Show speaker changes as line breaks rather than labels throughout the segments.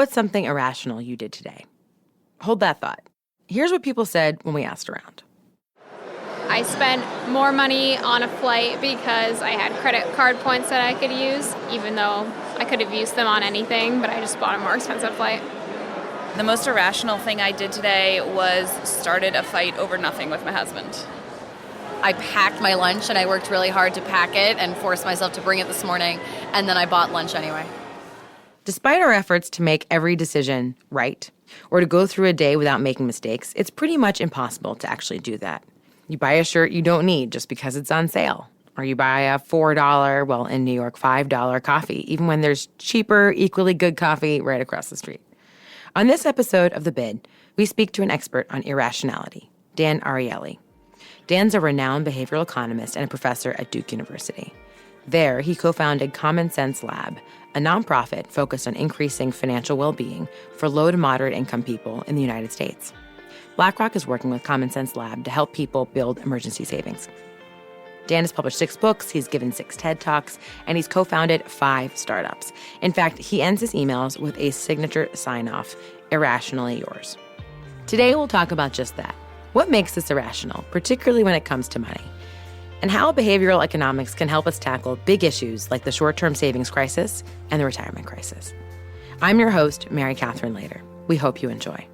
What's something irrational you did today? Hold that thought. Here's what people said when we asked around.
I spent more money on a flight because I had credit card points that I could use, even though I could have used them on anything, but I just bought a more expensive flight.
The most irrational thing I did today was started a fight over nothing with my husband.
I packed my lunch and I worked really hard to pack it and forced myself to bring it this morning, and then I bought lunch anyway.
Despite our efforts to make every decision right, or to go through a day without making mistakes, it's pretty much impossible to actually do that. You buy a shirt you don't need just because it's on sale. Or you buy a $4, well, in New York, $5 coffee, even when there's cheaper, equally good coffee right across the street. On this episode of The Bid, we speak to an expert on irrationality, Dan Ariely. Dan's a renowned behavioral economist and a professor at Duke University. There, he co-founded Common Sense Lab, a nonprofit focused on increasing financial well-being for low to moderate income people in the United States. BlackRock is working with Common Sense Lab to help people build emergency savings. Dan has published 6 books, he's given 6 TED Talks, and he's co-founded 5 startups. In fact, he ends his emails with a signature sign-off, irrationally yours. Today, we'll talk about just that. What makes this irrational, particularly when it comes to money? And how behavioral economics can help us tackle big issues like the short-term savings crisis and the retirement crisis. I'm your host, Mary Catherine Lader. We hope you enjoy.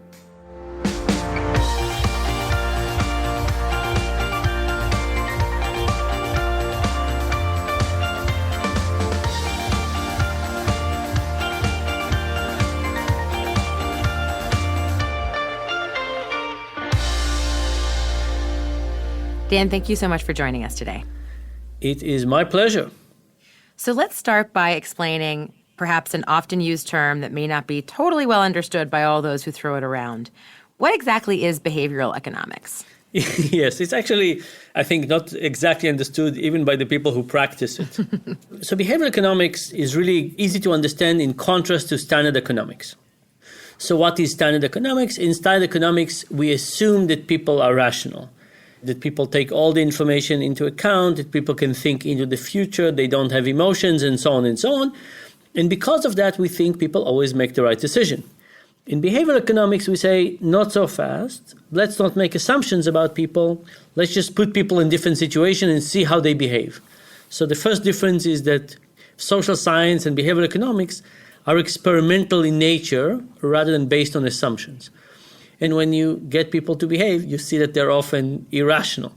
Dan, thank you so much for joining us today.
It is my pleasure.
So let's start by explaining perhaps an often used term that may not be totally well understood by all those who throw it around. What exactly is behavioral economics?
Yes, it's actually, I think, not exactly understood even by the people who practice it. So behavioral economics is really easy to understand in contrast to standard economics. So what is standard economics? In standard economics, we assume that people are rational, that people take all the information into account, that people can think into the future, they don't have emotions, and so on and so on. And because of that, we think people always make the right decision. In behavioral economics, we say, not so fast. Let's not make assumptions about people. Let's just put people in different situations and see how they behave. So the first difference is that social science and behavioral economics are experimental in nature rather than based on assumptions. And when you get people to behave, you see that they're often irrational.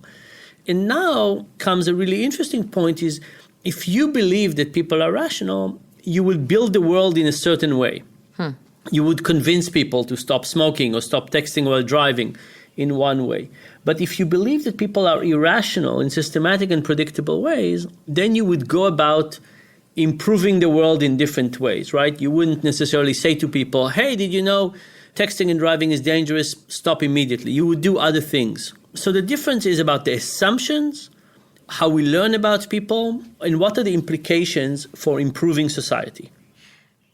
And now comes a really interesting point is, if you believe that people are rational, you will build the world in a certain way. You would convince people to stop smoking or stop texting while driving in one way. But if you believe that people are irrational in systematic and predictable ways, then you would go about improving the world in different ways, right? You wouldn't necessarily say to people, hey, did you know texting and driving is dangerous, stop immediately. You would do other things. So the difference is about the assumptions, how we learn about people, and what are the implications for improving society.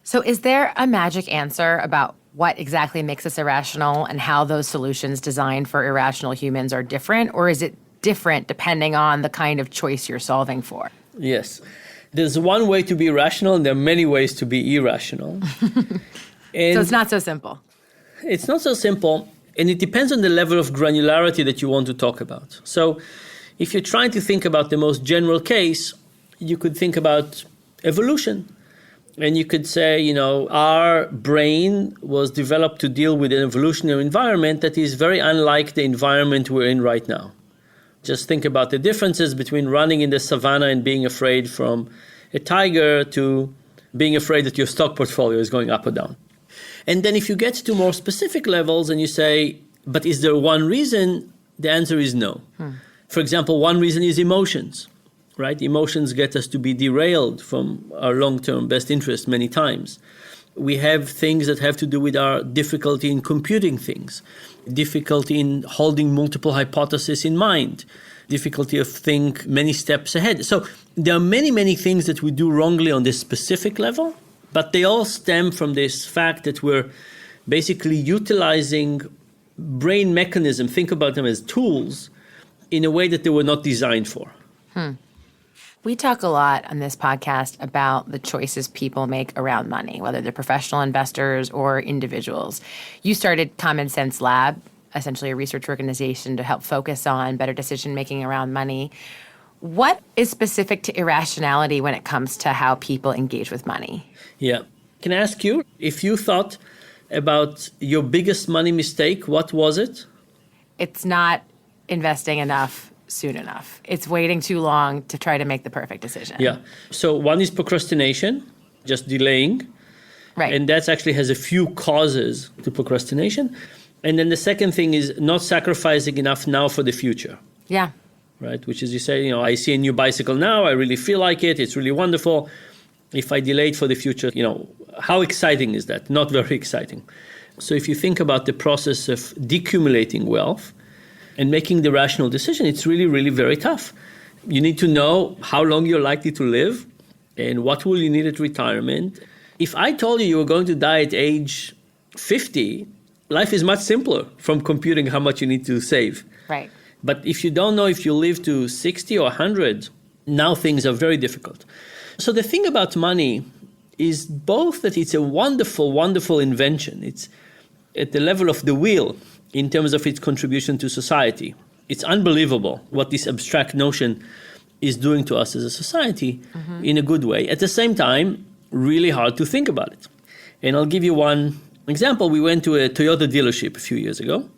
So is there a magic answer about what exactly makes us irrational and how those solutions designed for irrational humans are different? Or is it different depending on the kind of choice you're solving for?
Yes. There's one way to be rational, and there are many ways to be irrational.
So it's not so simple.
It's not so simple, and it depends on the level of granularity that you want to talk about. So if you're trying to think about the most general case, you could think about evolution. And you could say, our brain was developed to deal with an evolutionary environment that is very unlike the environment we're in right now. Just think about the differences between running in the savannah and being afraid from a tiger to being afraid that your stock portfolio is going up or down. And then if you get to more specific levels and you say, but is there one reason? The answer is no. For example, one reason is emotions, right? Emotions get us to be derailed from our long-term best interest many times. We have things that have to do with our difficulty in computing things, difficulty in holding multiple hypotheses in mind, difficulty of think many steps ahead. So there are many, many things that we do wrongly on this specific level, but they all stem from this fact that we're basically utilizing brain mechanism, think about them as tools, in a way that they were not designed for.
We talk a lot on this podcast about the choices people make around money, whether they're professional investors or individuals. You started Common Sense Lab, essentially a research organization to help focus on better decision-making around money. What is specific to irrationality when it comes to how people engage with money?
Yeah. Can I ask you, if you thought about your biggest money mistake, what was it?
It's not investing enough soon enough. It's waiting too long to try to make the perfect decision.
Yeah. So one is procrastination, just delaying.
Right.
And that actually has a few causes to procrastination. And then the second thing is not sacrificing enough now for the future.
Yeah.
Right? Which is, you say, I see a new bicycle now, I really feel like it, it's really wonderful. If I delay it for the future, how exciting is that? Not very exciting. So if you think about the process of decumulating wealth and making the rational decision, it's really, really very tough. You need to know how long you're likely to live and what will you need at retirement. If I told you were going to die at age 50, life is much simpler from computing how much you need to save.
Right.
But if you don't know if you live to 60 or 100, now things are very difficult. So the thing about money is both that it's a wonderful, wonderful invention. It's at the level of the wheel in terms of its contribution to society. It's unbelievable what this abstract notion is doing to us as a society in a good way. At the same time, really hard to think about it. And I'll give you one example. We went to a Toyota dealership a few years ago.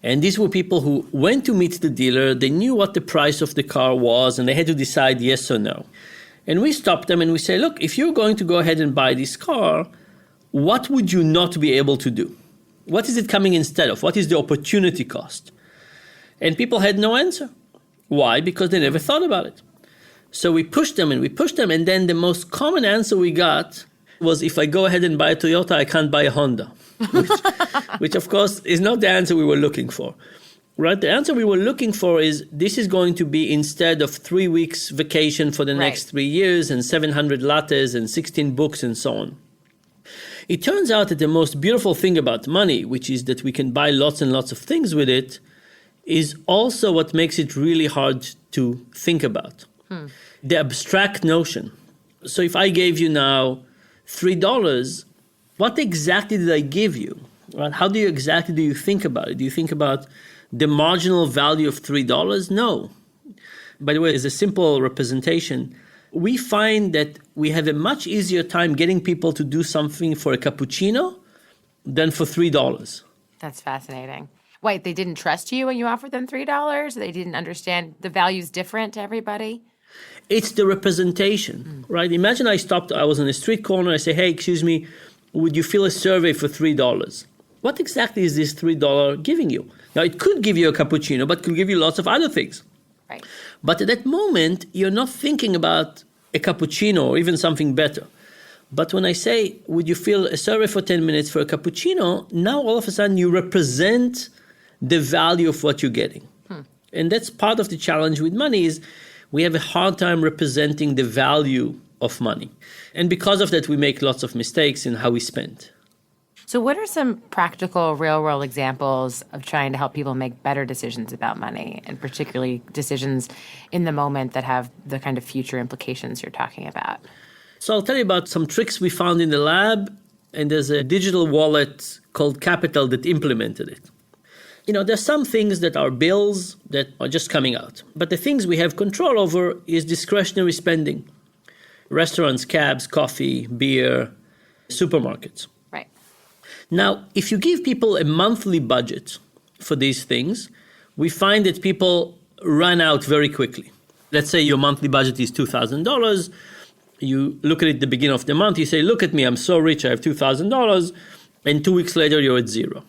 And these were people who went to meet the dealer. They knew what the price of the car was, and they had to decide yes or no. And we stopped them and we say, look, if you're going to go ahead and buy this car, what would you not be able to do? What is it coming instead of? What is the opportunity cost? And people had no answer. Why? Because they never thought about it. So we pushed them, and then the most common answer we got was, if I go ahead and buy a Toyota, I can't buy a Honda, which of course is not the answer we were looking for. Right? The answer we were looking for is, this is going to be instead of 3 weeks vacation for the next 3 years and 700 lattes and 16 books and so on. It turns out that the most beautiful thing about money, which is that we can buy lots and lots of things with it, is also what makes it really hard to think about. The abstract notion. So if I gave you now $3, what exactly did I give you? Right? How do you think about it? Do you think about the marginal value of $3? No. By the way, as a simple representation, we find that we have a much easier time getting people to do something for a cappuccino than for $3.
That's fascinating. Wait, they didn't trust you when you offered them $3? They didn't understand the value's different to everybody?
It's the representation, right? Imagine I was on a street corner, I say, hey, excuse me, would you fill a survey for $3? What exactly is this $3 giving you? Now, it could give you a cappuccino, but could give you lots of other things.
Right.
But at that moment, you're not thinking about a cappuccino or even something better. But when I say, would you fill a survey for 10 minutes for a cappuccino, now all of a sudden you represent the value of what you're getting. And that's part of the challenge with money is we have a hard time representing the value of money. And because of that, we make lots of mistakes in how we spend.
So what are some practical, real-world examples of trying to help people make better decisions about money, and particularly decisions in the moment that have the kind of future implications you're talking about?
So I'll tell you about some tricks we found in the lab, and there's a digital wallet called Capital that implemented it. There's some things that are bills that are just coming out. But the things we have control over is discretionary spending. Restaurants, cabs, coffee, beer, supermarkets.
Right.
Now, if you give people a monthly budget for these things, we find that people run out very quickly. Let's say your monthly budget is $2,000. You look at it at the beginning of the month, you say, look at me, I'm so rich, I have $2,000. And 2 weeks later, you're at zero.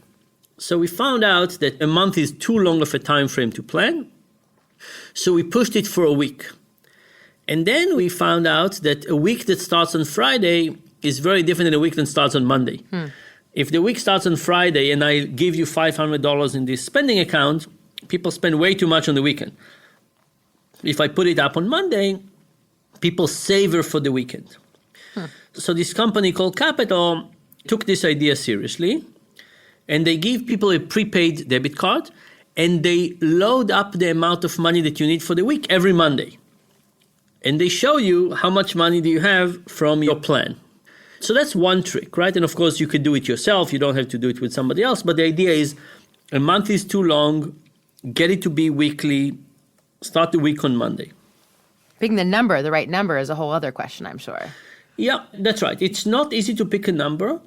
So we found out that a month is too long of a time frame to plan. So we pushed it for a week. And then we found out that a week that starts on Friday is very different than a week that starts on Monday. If the week starts on Friday and I give you $500 in this spending account, people spend way too much on the weekend. If I put it up on Monday, people savor for the weekend. So this company called Capital took this idea seriously, and they give people a prepaid debit card, and they load up the amount of money that you need for the week every Monday. And they show you how much money do you have from your plan. So that's one trick, right? And of course, you could do it yourself. You don't have to do it with somebody else. But the idea is a month is too long. Get it to be weekly. Start the week on Monday.
Picking the right number, is a whole other question, I'm sure.
Yeah, that's right. It's not easy to pick a number.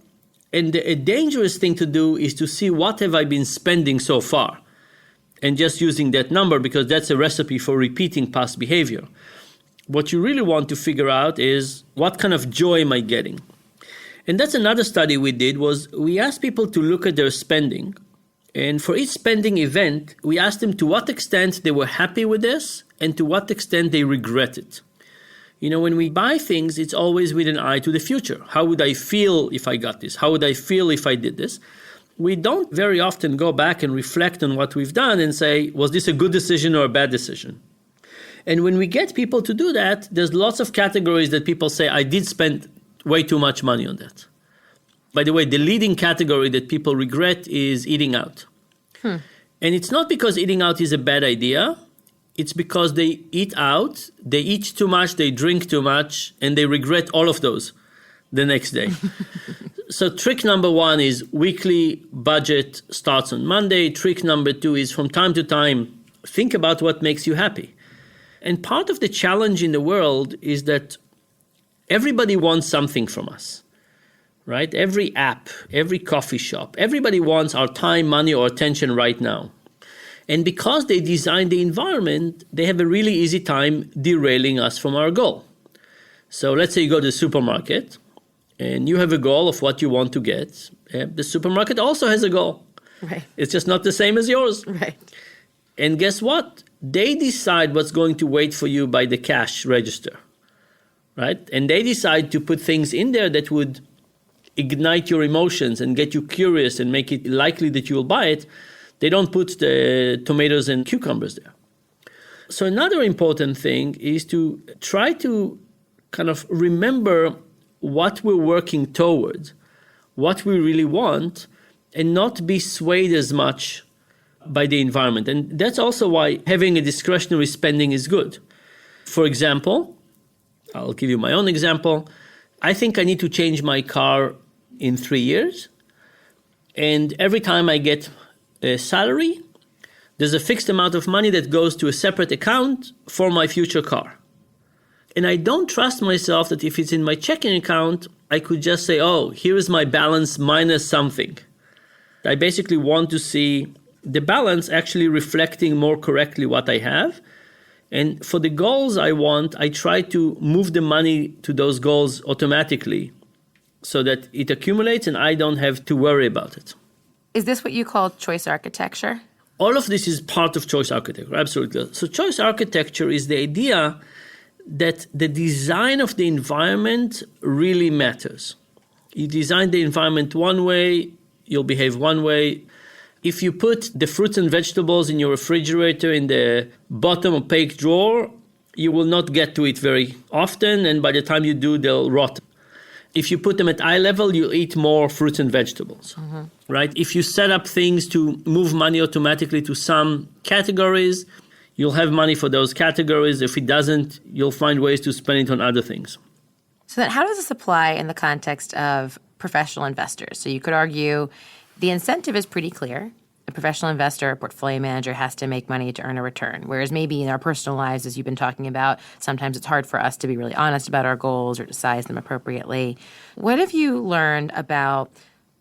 And a dangerous thing to do is to see what have I been spending so far and just using that number, because that's a recipe for repeating past behavior. What you really want to figure out is what kind of joy am I getting? And that's another study we did, was we asked people to look at their spending. And for each spending event, we asked them to what extent they were happy with this and to what extent they regret it. You know, when we buy things, it's always with an eye to the future. How would I feel if I got this? How would I feel if I did this? We don't very often go back and reflect on what we've done and say, was this a good decision or a bad decision? And when we get people to do that, there's lots of categories that people say, I did spend way too much money on that. By the way, the leading category that people regret is eating out. And it's not because eating out is a bad idea. It's because they eat out, they eat too much, they drink too much, and they regret all of those the next day. So trick number one is weekly budget starts on Monday. Trick number two is from time to time, think about what makes you happy. And part of the challenge in the world is that everybody wants something from us, right? Every app, every coffee shop, everybody wants our time, money, or attention right now. And because they design the environment, they have a really easy time derailing us from our goal. So let's say you go to the supermarket and you have a goal of what you want to get. The supermarket also has a goal.
Right.
It's just not the same as yours.
Right.
And guess what? They decide what's going to wait for you by the cash register, right? And they decide to put things in there that would ignite your emotions and get you curious and make it likely that you will buy it. They don't put the tomatoes and cucumbers there. So another important thing is to try to kind of remember what we're working towards, what we really want, and not be swayed as much by the environment. And that's also why having a discretionary spending is good. For example, I'll give you my own example. I think I need to change my car in 3 years. And every time I get a salary, there's a fixed amount of money that goes to a separate account for my future car. And I don't trust myself that if it's in my checking account, I could just say, oh, here is my balance minus something. I basically want to see the balance actually reflecting more correctly what I have. And for the goals I want, I try to move the money to those goals automatically so that it accumulates and I don't have to worry about it.
Is this what you call choice architecture?
All of this is part of choice architecture, absolutely. So choice architecture is the idea that the design of the environment really matters. You design the environment one way, you'll behave one way. If you put the fruits and vegetables in your refrigerator in the bottom opaque drawer, you will not get to it very often, and by the time you do, they'll rot. If you put them at eye level, you'll eat more fruits and vegetables, right? If you set up things to move money automatically to some categories, you'll have money for those categories. If it doesn't, you'll find ways to spend it on other things.
So then how does this apply in the context of professional investors? So you could argue the incentive is pretty clear. A professional investor, a portfolio manager has to make money to earn a return. Whereas maybe in our personal lives, as you've been talking about, sometimes it's hard for us to be really honest about our goals or to size them appropriately. What have you learned about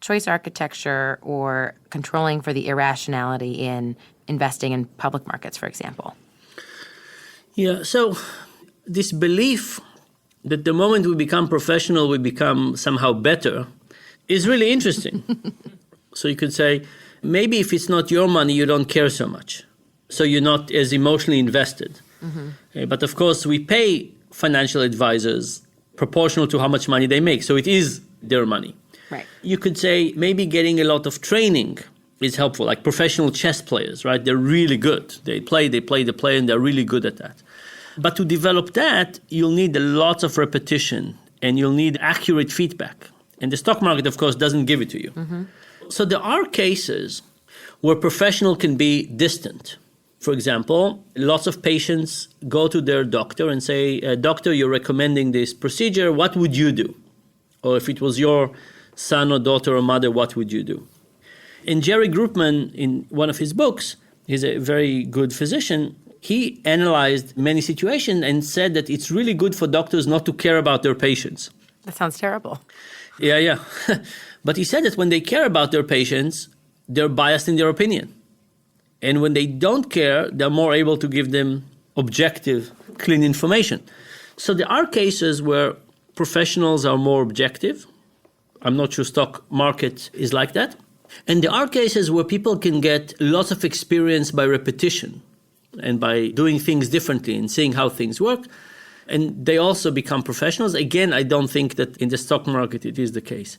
choice architecture or controlling for the irrationality in investing in public markets, for example?
Yeah, so this belief that the moment we become professional, we become somehow better is really interesting. So you could say, maybe if it's not your money, you don't care so much. So you're not as emotionally invested. But of course, we pay financial advisors proportional to how much money they make. So it is their money.
Right.
You could say maybe getting a lot of training is helpful, like professional chess players, right? They're really good. They play, and they're really good at that. But to develop that, you'll need lots of repetition and you'll need accurate feedback. And the stock market, of course, doesn't give it to you. So there are cases where professional can be distant. For example, lots of patients go to their doctor and say, doctor, you're recommending this procedure. What would you do? Or if it was your son or daughter or mother, what would you do? And Jerry Groupman, in one of his books, he's a very good physician, he analyzed many situations and said that it's really good for doctors not to care about their patients.
That sounds terrible.
Yeah. But he said that when they care about their patients, they're biased in their opinion. And when they don't care, they're more able to give them objective, clean information. So there are cases where professionals are more objective. I'm not sure stock market is like that. And there are cases where people can get lots of experience by repetition and by doing things differently and seeing how things work. And they also become professionals. Again, I don't think that in the stock market it is the case.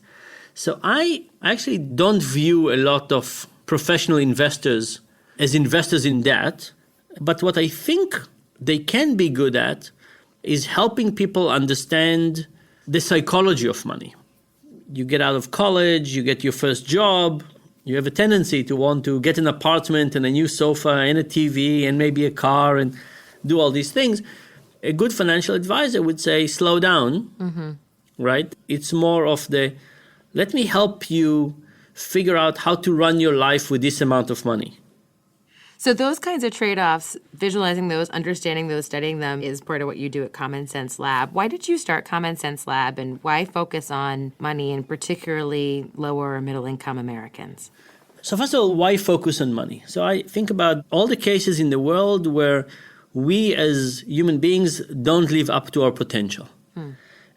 So I actually don't view a lot of professional investors as investors in that. But what I think they can be good at is helping people understand the psychology of money. You get out of college, you get your first job, you have a tendency to want to get an apartment and a new sofa and a TV and maybe a car and do all these things. A good financial advisor would say, slow down, right? It's more of the, let me help you figure out how to run your life with this amount of money.
So those kinds of trade-offs, visualizing those, understanding those, studying them is part of what you do at Common Sense Lab. Why did you start Common Sense Lab, and why focus on money and particularly lower or middle income Americans?
So first of all, why focus on money? So I think about all the cases in the world where we as human beings don't live up to our potential.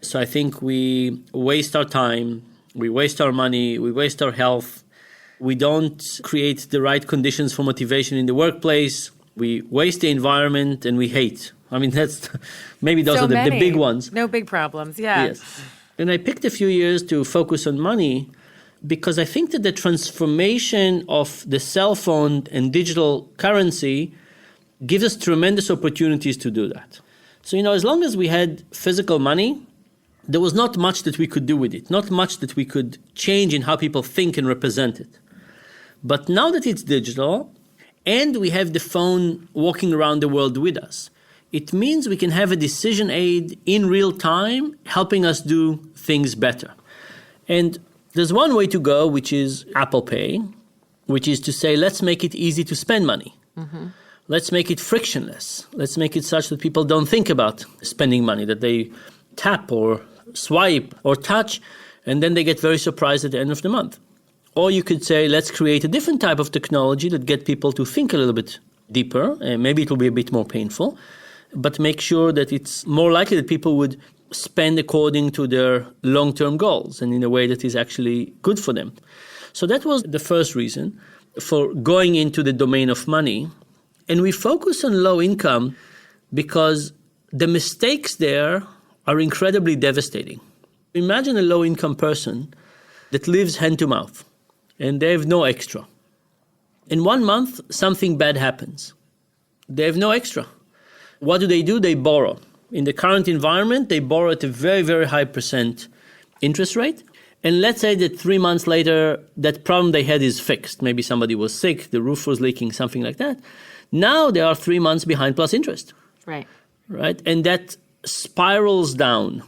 So I think we waste our time, we waste our money, we waste our health. We don't create the right conditions for motivation in the workplace. We waste the environment and we hate. I mean, that's maybe those are the big ones.
No big problems, yeah.
Yes. And I picked a few years to focus on money because I think that the transformation of the cell phone and digital currency gives us tremendous opportunities to do that. So, as long as we had physical money, there was not much that we could do with it, not much that we could change in how people think and represent it. But now that it's digital and we have the phone walking around the world with us, it means we can have a decision aid in real time helping us do things better. And there's one way to go, which is Apple Pay, which is to say, let's make it easy to spend money. Let's make it frictionless. Let's make it such that people don't think about spending money, that they tap or swipe or touch, and then they get very surprised at the end of the month. Or you could say, let's create a different type of technology that get people to think a little bit deeper, and maybe it will be a bit more painful, but make sure that it's more likely that people would spend according to their long-term goals and in a way that is actually good for them. So that was the first reason for going into the domain of money. And we focus on low income because the mistakes there are incredibly devastating. Imagine a low-income person that lives hand to mouth and they have no extra. In 1 month, something bad happens. They have no extra. What do? They borrow. In the current environment, they borrow at a very, very high % interest rate. And let's say that 3 months later, that problem they had is fixed. Maybe somebody was sick, the roof was leaking, something like that. Now they are 3 months behind plus interest.
Right.
And that spirals down.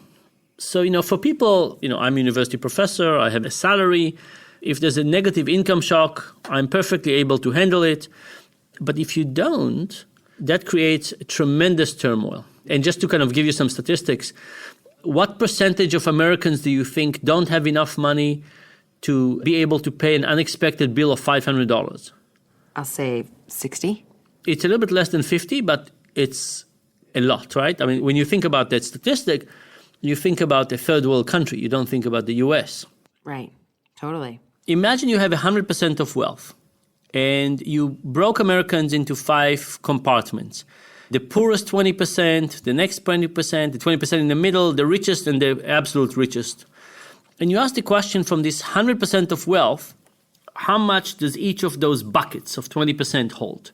So, for people, I'm a university professor, I have a salary. If there's a negative income shock, I'm perfectly able to handle it. But if you don't, that creates tremendous turmoil. And just to kind of give you some statistics, what percentage of Americans do you think don't have enough money to be able to pay an unexpected bill of $500?
I'll say 60.
It's a little bit less than 50, but it's a lot, right? I mean, when you think about that statistic, you think about a third world country. You don't think about the US.
Right. Totally.
Imagine you have 100% of wealth and you broke Americans into 5 compartments. The poorest 20%, the next 20%, the 20% in the middle, the richest and the absolute richest. And you ask the question from this 100% of wealth, how much does each of those buckets of 20% hold?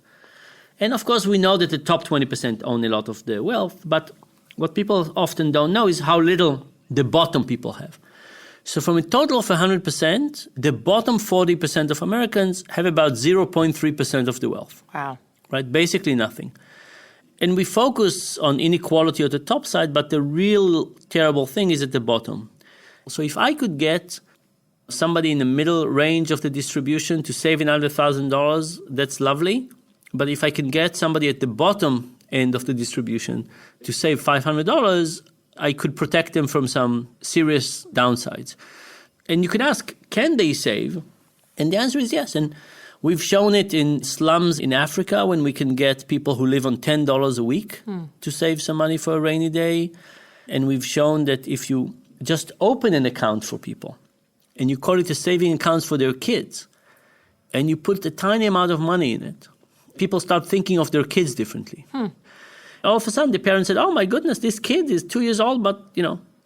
And of course, we know that the top 20% own a lot of the wealth, but what people often don't know is how little the bottom people have. So from a total of 100%, the bottom 40% of Americans have about 0.3% of the wealth.
Wow.
right? Basically nothing. And we focus on inequality at the top side, but the real terrible thing is at the bottom. So if I could get somebody in the middle range of the distribution to save another $1,000, that's lovely. But if I can get somebody at the bottom end of the distribution to save $500, I could protect them from some serious downsides. And you could ask, can they save? And the answer is yes. And we've shown it in slums in Africa when we can get people who live on $10 a week to save some money for a rainy day. And we've shown that if you just open an account for people and you call it a saving account for their kids and you put a tiny amount of money in it, people start thinking of their kids differently. All of a sudden, the parents said, oh, my goodness, this kid is 2 years old, but,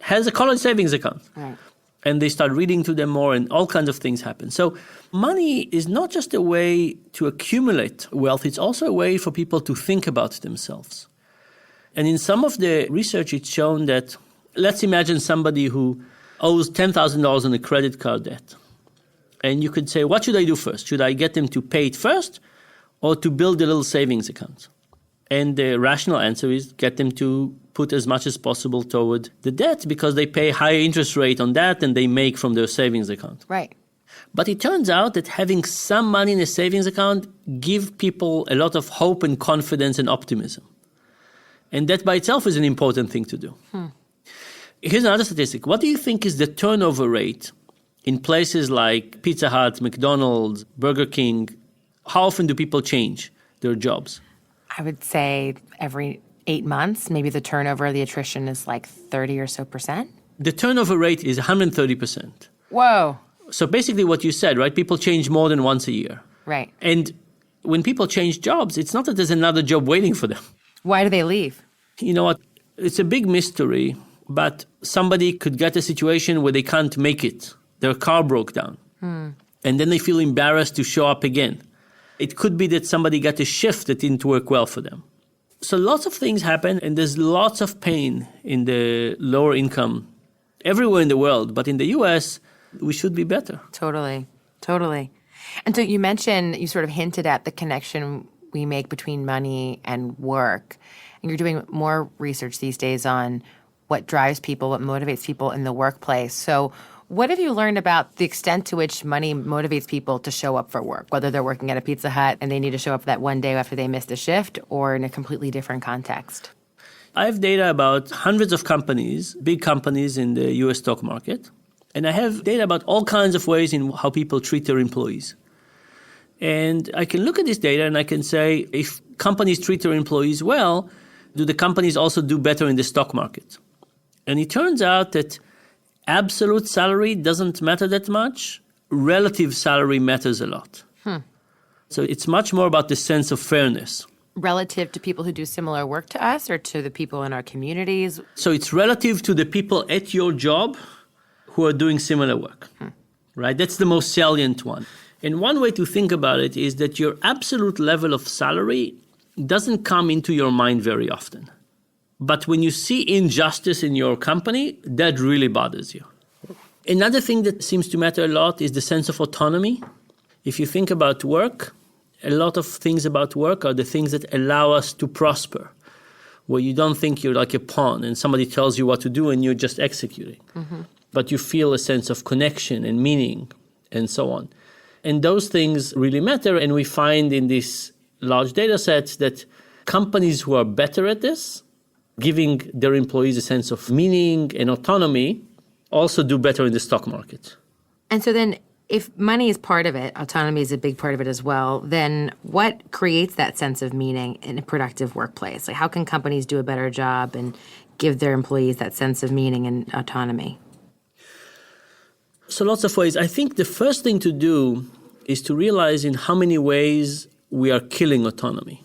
has a college savings account.
Right.
And they start reading to them more and all kinds of things happen. So money is not just a way to accumulate wealth. It's also a way for people to think about themselves. And in some of the research, it's shown that, let's imagine somebody who owes $10,000 on a credit card debt. And you could say, what should I do first? Should I get them to pay it first or to build a little savings account? And the rational answer is get them to put as much as possible toward the debt because they pay higher interest rate on that than they make from their savings account.
Right.
But it turns out that having some money in a savings account gives people a lot of hope and confidence and optimism. And that by itself is an important thing to do. Here's another statistic. What do you think is the turnover rate in places like Pizza Hut, McDonald's, Burger King? How often do people change their jobs?
I would say every 8 months, maybe the turnover, the attrition is like 30 or so percent.
The turnover rate is 130%.
Whoa.
So basically what you said, right? People change more than once a year.
Right.
And when people change jobs, it's not that there's another job waiting for them.
Why do they leave?
You know what? It's a big mystery, but somebody could get a situation where they can't make it. Their car broke down. And then they feel embarrassed to show up again. It could be that somebody got a shift that didn't work well for them. So lots of things happen, and there's lots of pain in the lower income everywhere in the world. But in the US, we should be better.
Totally. And so you sort of hinted at the connection we make between money and work. And you're doing more research these days on what drives people, what motivates people in the workplace. So what have you learned about the extent to which money motivates people to show up for work, whether they're working at a Pizza Hut and they need to show up that one day after they missed a shift or in a completely different context?
I have data about hundreds of companies, big companies in the US stock market. And I have data about all kinds of ways in how people treat their employees. And I can look at this data and I can say, if companies treat their employees well, do the companies also do better in the stock market? And it turns out that absolute salary doesn't matter that much. Relative salary matters a lot. So it's much more about the sense of fairness.
Relative to people who do similar work to us or to the people in our communities?
So it's relative to the people at your job who are doing similar work, right? That's the most salient one. And one way to think about it is that your absolute level of salary doesn't come into your mind very often. But when you see injustice in your company, that really bothers you. Another thing that seems to matter a lot is the sense of autonomy. If you think about work, a lot of things about work are the things that allow us to prosper, where you don't think you're like a pawn and somebody tells you what to do and you're just executing. But you feel a sense of connection and meaning and so on. And those things really matter. And we find in these large data sets that companies who are better at this, giving their employees a sense of meaning and autonomy, also do better in the stock market.
And so then if money is part of it, autonomy is a big part of it as well, then what creates that sense of meaning in a productive workplace? Like how can companies do a better job and give their employees that sense of meaning and autonomy?
So lots of ways. I think the first thing to do is to realize in how many ways we are killing autonomy.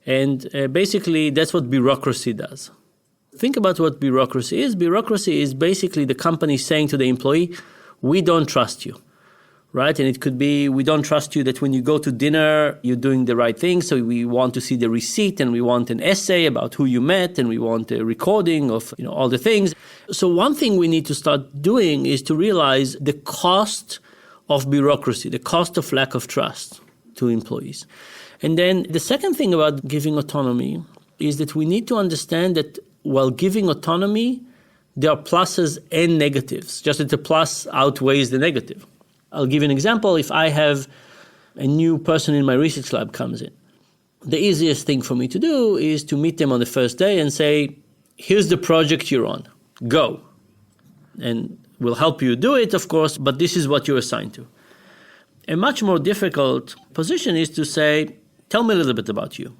And basically, that's what bureaucracy does. Think about what bureaucracy is. Bureaucracy is basically the company saying to the employee, we don't trust you, right? And it could be, we don't trust you that when you go to dinner, you're doing the right thing. So we want to see the receipt and we want an essay about who you met and we want a recording of all the things. So one thing we need to start doing is to realize the cost of bureaucracy, the cost of lack of trust. to employees. And then the second thing about giving autonomy is that we need to understand that while giving autonomy, there are pluses and negatives, just that the plus outweighs the negative. I'll give you an example. If I have a new person in my research lab comes in, the easiest thing for me to do is to meet them on the first day and say, here's the project you're on, go. And we'll help you do it, of course, but this is what you're assigned to. A much more difficult position is to say, tell me a little bit about you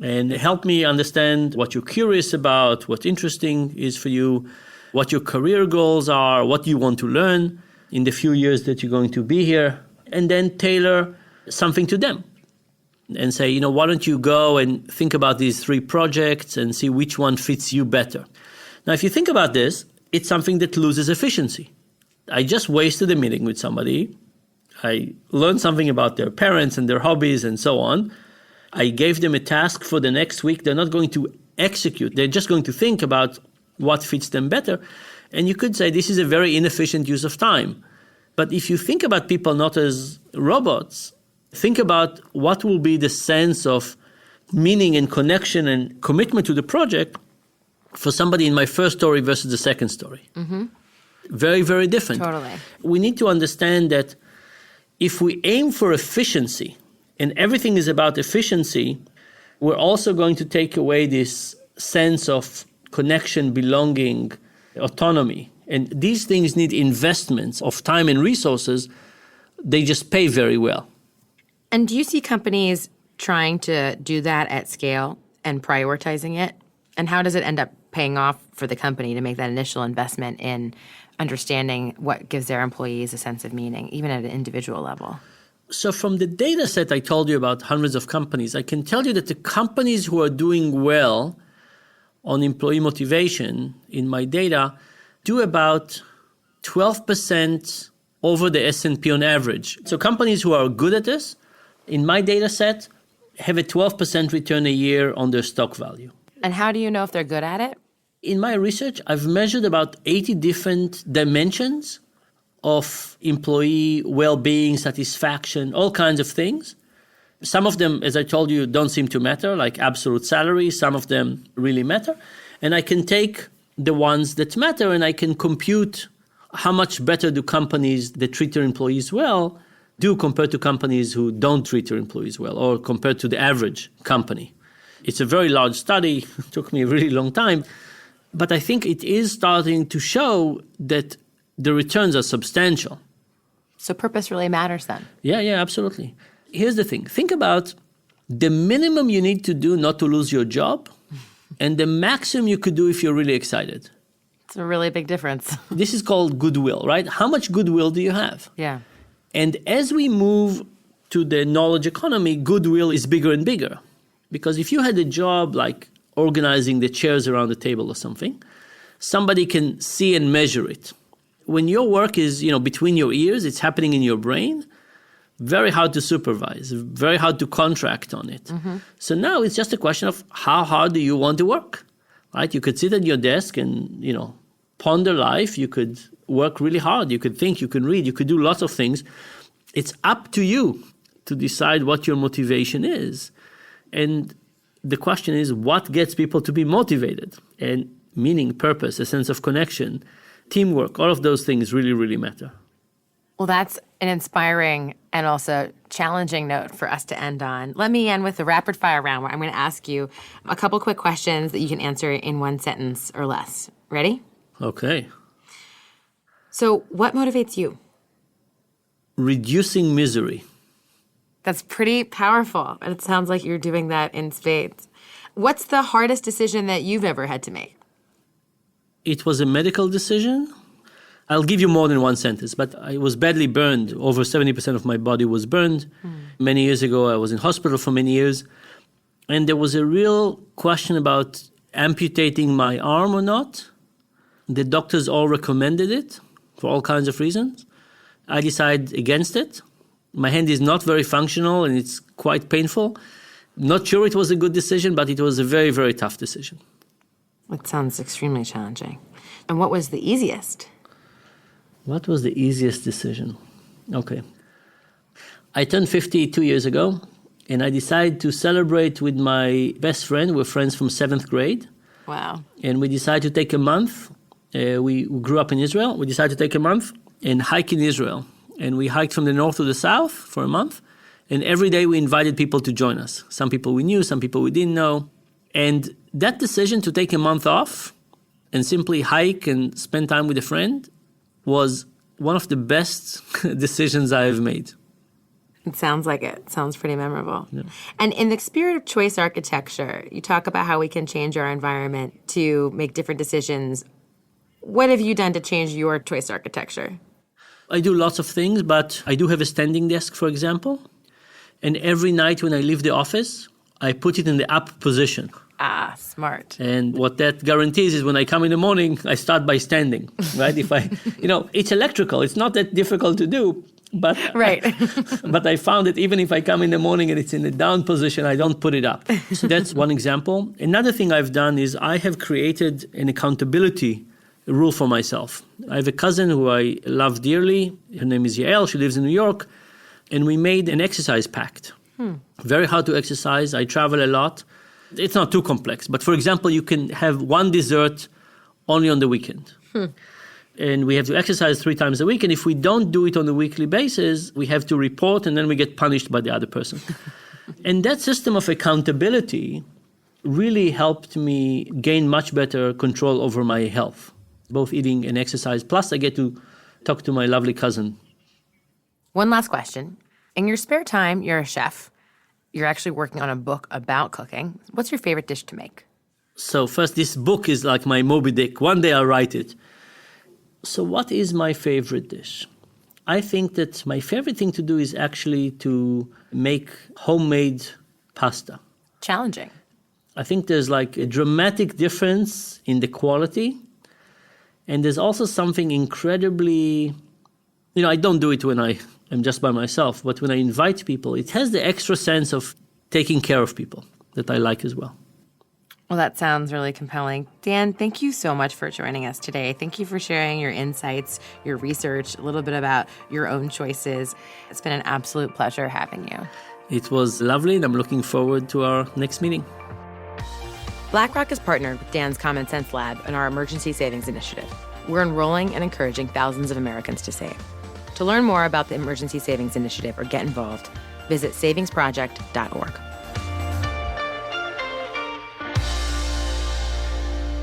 and help me understand what you're curious about, what interesting is for you, what your career goals are, what you want to learn in the few years that you're going to be here, and then tailor something to them and say, why don't you go and think about these 3 projects and see which one fits you better. Now, if you think about this, it's something that loses efficiency. I just wasted a meeting with somebody. I learned something about their parents and their hobbies and so on. I gave them a task for the next week. They're not going to execute. They're just going to think about what fits them better. And you could say this is a very inefficient use of time. But if you think about people not as robots, think about what will be the sense of meaning and connection and commitment to the project for somebody in my first story versus the second story. Very, very different.
Totally.
We need to understand that if we aim for efficiency and everything is about efficiency, we're also going to take away this sense of connection, belonging, autonomy. And these things need investments of time and resources. They just pay very well.
And do you see companies trying to do that at scale and prioritizing it? And how does it end up paying off for the company to make that initial investment in understanding what gives their employees a sense of meaning, even at an individual level?
So from the data set I told you about hundreds of companies, I can tell you that the companies who are doing well on employee motivation in my data do about 12% over the S&P on average. So companies who are good at this, in my data set, have a 12% return a year on their stock value.
And how do you know if they're good at it?
In my research, I've measured about 80 different dimensions of employee well-being, satisfaction, all kinds of things. Some of them, as I told you, don't seem to matter, like absolute salary. Some of them really matter. And I can take the ones that matter and I can compute how much better do companies that treat their employees well do compared to companies who don't treat their employees well or compared to the average company. It's a very large study. It took me a really long time. But I think it is starting to show that the returns are substantial.
So purpose really matters then.
Yeah, absolutely. Here's the thing. Think about the minimum you need to do not to lose your job and the maximum you could do if you're really excited.
It's a really big difference.
This is called goodwill, right? How much goodwill do you have?
Yeah.
And as we move to the knowledge economy, goodwill is bigger and bigger. Because if you had a job like organizing the chairs around the table or something, somebody can see and measure it. When your work is, between your ears, it's happening in your brain, very hard to supervise, very hard to contract on it. So now it's just a question of how hard do you want to work, right? You could sit at your desk and, ponder life. You could work really hard. You could think, you could read, you could do lots of things. It's up to you to decide what your motivation is. And the question is, what gets people to be motivated? And meaning, purpose, a sense of connection, teamwork, all of those things really, really matter.
Well, that's an inspiring and also challenging note for us to end on. Let me end with the rapid fire round where I'm going to ask you a couple quick questions that you can answer in one sentence or less. Ready?
Okay.
So what motivates you?
Reducing misery.
That's pretty powerful. And it sounds like you're doing that in spades. What's the hardest decision that you've ever had to make?
It was a medical decision. I'll give you more than one sentence, but I was badly burned. Over 70% of my body was burned. Many years ago, I was in hospital for many years. And there was a real question about amputating my arm or not. The doctors all recommended it for all kinds of reasons. I decided against it. My hand is not very functional and it's quite painful. Not sure it was a good decision, but it was a very, very tough decision.
It sounds extremely challenging. And what was the easiest?
What was the easiest decision? Okay. I turned 50 2 years ago, and I decided to celebrate with my best friend. We're friends from 7th grade.
Wow.
And we decided to take a month. We grew up in Israel. We decided to take a month and hike in Israel. And we hiked from the north to the south for a month. And every day we invited people to join us. Some people we knew, some people we didn't know. And that decision to take a month off and simply hike and spend time with a friend was one of the best decisions I've made.
It sounds like it. Sounds pretty memorable.
Yeah.
And in the spirit of choice architecture, you talk about how we can change our environment to make different decisions. What have you done to change your choice architecture?
I do lots of things, but I do have a standing desk, for example. And every night when I leave the office, I put it in the up position.
Ah, smart.
And what that guarantees is when I come in the morning, I start by standing, right? It's electrical. It's not that difficult to do. But
right.
But I found that even if I come in the morning and it's in the down position, I don't put it up. So that's one example. Another thing I've done is I have created an accountability rule for myself. I have a cousin who I love dearly. Her name is Yael. She lives in New York. And we made an exercise pact. Very hard to exercise. I travel a lot. It's not too complex. But for example, you can have one dessert only on the weekend. And we have to exercise 3 times a week. And if we don't do it on a weekly basis, we have to report and then we get punished by the other person. And that system of accountability really helped me gain much better control over my health, both eating and exercise. Plus, I get to talk to my lovely cousin.
One last question. In your spare time, you're a chef. You're actually working on a book about cooking. What's your favorite dish to make?
So first, this book is like my Moby Dick. One day I'll write it. So what is my favorite dish? I think that my favorite thing to do is actually to make homemade pasta.
Challenging.
I think there's like a dramatic difference in the quality. And there's also something incredibly, I don't do it when I'm just by myself, but when I invite people, it has the extra sense of taking care of people that I like as well.
Well, that sounds really compelling. Dan, thank you so much for joining us today. Thank you for sharing your insights, your research, a little bit about your own choices. It's been an absolute pleasure having you.
It was lovely, and I'm looking forward to our next meeting.
BlackRock has partnered with Dan's Common Sense Lab in our emergency savings initiative. We're enrolling and encouraging thousands of Americans to save. To learn more about the Emergency Savings Initiative or get involved, visit savingsproject.org.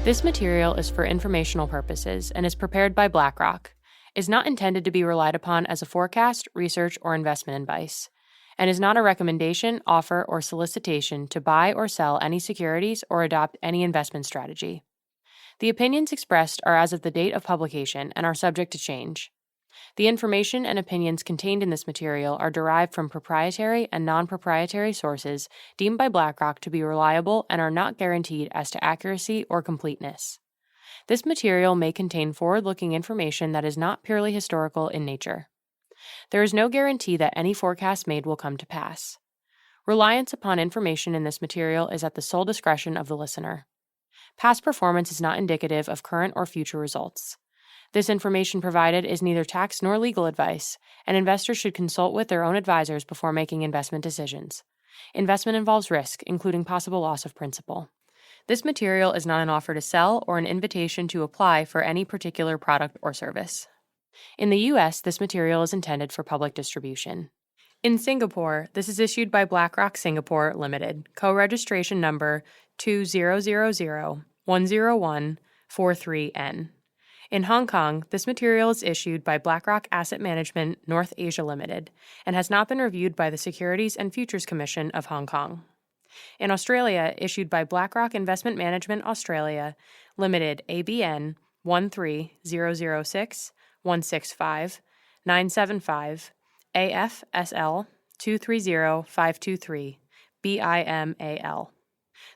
This material is for informational purposes and is prepared by BlackRock, is not intended to be relied upon as a forecast, research, or investment advice, and is not a recommendation, offer, or solicitation to buy or sell any securities or adopt any investment strategy. The opinions expressed are as of the date of publication and are subject to change. The information and opinions contained in this material are derived from proprietary and nonproprietary sources deemed by BlackRock to be reliable and are not guaranteed as to accuracy or completeness. This material may contain forward-looking information that is not purely historical in nature. There is no guarantee that any forecast made will come to pass. Reliance upon information in this material is at the sole discretion of the listener. Past performance is not indicative of current or future results. This information provided is neither tax nor legal advice, and investors should consult with their own advisors before making investment decisions. Investment involves risk, including possible loss of principal. This material is not an offer to sell or an invitation to apply for any particular product or service. In the U.S., this material is intended for public distribution. In Singapore, this is issued by BlackRock Singapore Limited, co-registration number 2000100143N. In Hong Kong, this material is issued by BlackRock Asset Management North Asia Limited and has not been reviewed by the Securities and Futures Commission of Hong Kong. In Australia, issued by BlackRock Investment Management Australia Limited ABN 13006165975 AFSL 230523 BIMAL.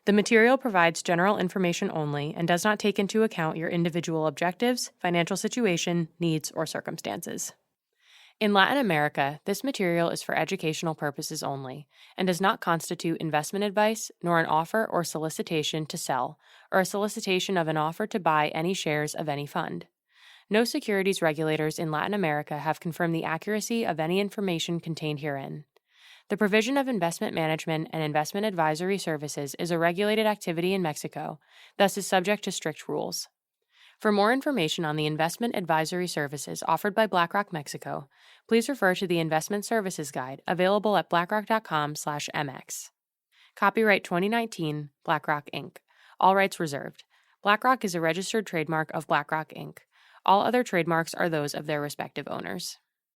The material provides general information only and does not take into account your individual objectives, financial situation, needs, or circumstances. In Latin America, this material is for educational purposes only and does not constitute investment advice nor an offer or solicitation to sell or a solicitation of an offer to buy any shares of any fund. No securities regulators in Latin America have confirmed the accuracy of any information contained herein. The provision of investment management and investment advisory services is a regulated activity in Mexico, thus is subject to strict rules. For more information on the investment advisory services offered by BlackRock Mexico, please refer to the Investment Services Guide available at blackrock.com/mx. Copyright 2019, BlackRock, Inc. All rights reserved. BlackRock is a registered trademark of BlackRock, Inc. All other trademarks are those of their respective owners.